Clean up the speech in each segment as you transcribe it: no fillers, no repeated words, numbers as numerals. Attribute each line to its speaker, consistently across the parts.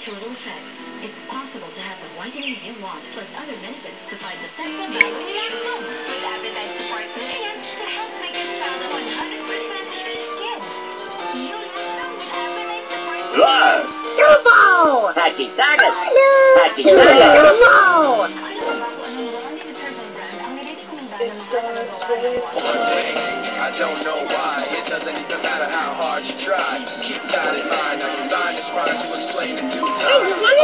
Speaker 1: total sex. It's possible to have the whitening you want, plus other benefits to fight the sex of bagong lactose. With appetite support nutrients to help make your child a 100% healthy skin. New lactose with appetite support nutrients.
Speaker 2: Careful! Hacky target! Hacky target! Careful!
Speaker 3: It starts with one thing. I don't know why. It doesn't even matter how hard you try. Keep that in mind. I'm designed this rhyme to explain in due time. I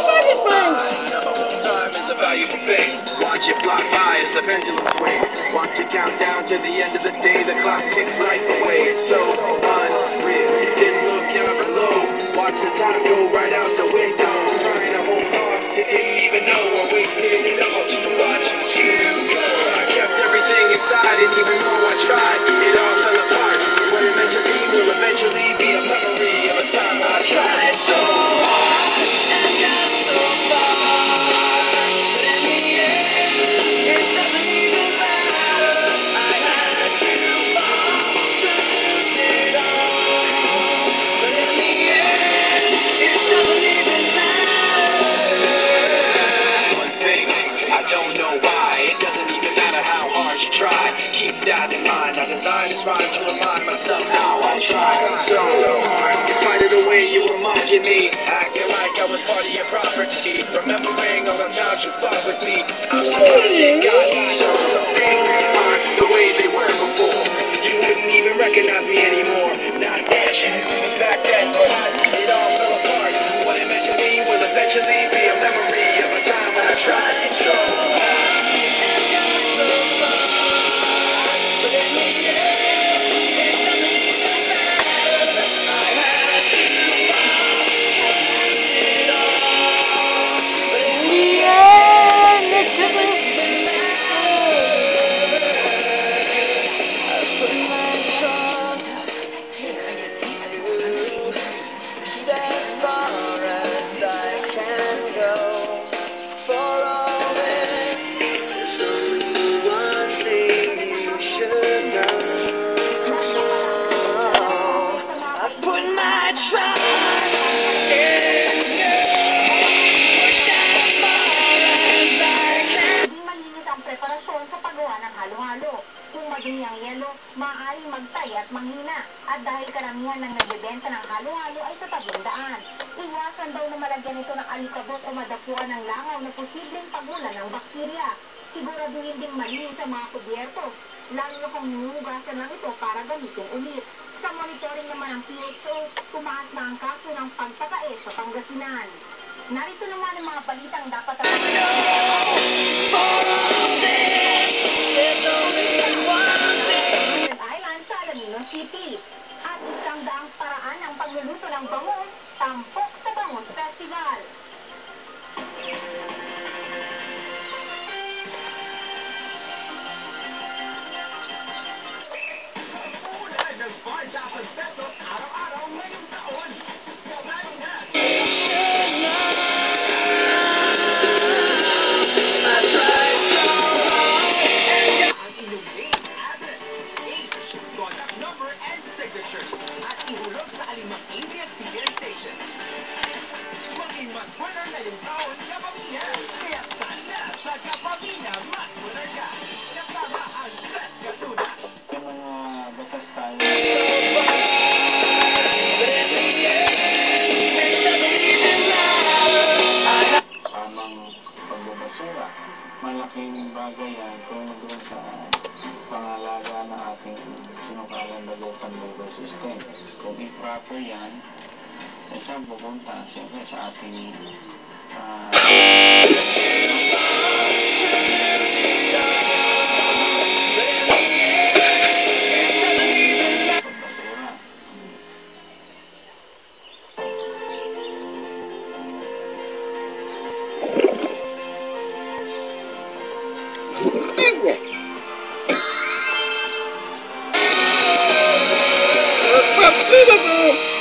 Speaker 3: know time is a valuable thing. Watch it fly by as the pendulum swings. Watch it count down to the end of the day. The clock ticks life away. It's so unreal. Didn't look ever low. Watch the time go right out the window. Trying to hold on to didn't even know I wasted it all just to watch you go. I kept everything inside, and even though I tried, it all fell apart. What it meant to be will eventually be a memory of a time I tried so hard and got so far. But in the end, it doesn't even matter. I had to fall to lose it all. But in the end, it doesn't even matter. One thing, I don't know why. It doesn't even matter how hard you try. Keep that in mind. I designed this rhyme to remind myself how I tried so hard. In spite of the way you were mocking me, acting like I was part of your property. Remembering all the times you fought with me. I'm surprised it got so things aren't the way they were before. You wouldn't even recognize me anymore. Not that you knew me back then, but it all fell apart. What it meant to me will eventually be a memory of a time when I tried so hard and got so far. But in the end, it doesn't even matter. I had to fall to lose it all. But in the end, it doesn't even matter. I put my trust just as far as I can go. For all this, there's only one thing you should know. I've put my trust in you, pushed as far as I can.
Speaker 1: Hindi malinis ang preparasyon sa paggawa ng halo-halo. Kung madumi ang yelo, maaaring magtay at manghina. At dahil karamihan ng nagbebenta ng halo-halo ay sa tabing daan. Iwasan daw na malagyan ito ng alikabok o madapuan ng langaw na posibleng pagulan ng bakterya. Siguraduhin ding malinis ang mga kubyertos, lalo na kung hinuhugasan lang ito para gamitin ulit. Sa monitoring naman ng PHO, tumaas na ang kaso ng pagtatae sa Pangasinan. Narito naman ang mga balitang dapat
Speaker 3: For all this, there's only one thing.
Speaker 1: Island sa Alamino City. At isang daang paraan ang pagluluto ng bangus, tampok sa Bangus Festival.
Speaker 3: Ulay ng 5,000 pesos araw-araw ngayong taon. Kasali na I tried so hard and got ang inyong name, address, age, contact number, and signature at ihulog sa alimang ABS-CBN station. Maging mas winner ngayong taon, Kapamilya. Kaya sali na sa Kapamilya, mas winner ka. Kasama ang best katuna.
Speaker 4: Yung mga batas tayo.
Speaker 3: So far, but in the end, it doesn't even matter.
Speaker 4: Tamang pagbabasura. Malaking bagay yan kung doon sa pangalaga ng ating sinukalan na local labor system. Kung improper yan, eh saan pupunta? Siyempre sa ating pagbasura.
Speaker 2: Pagsigaw!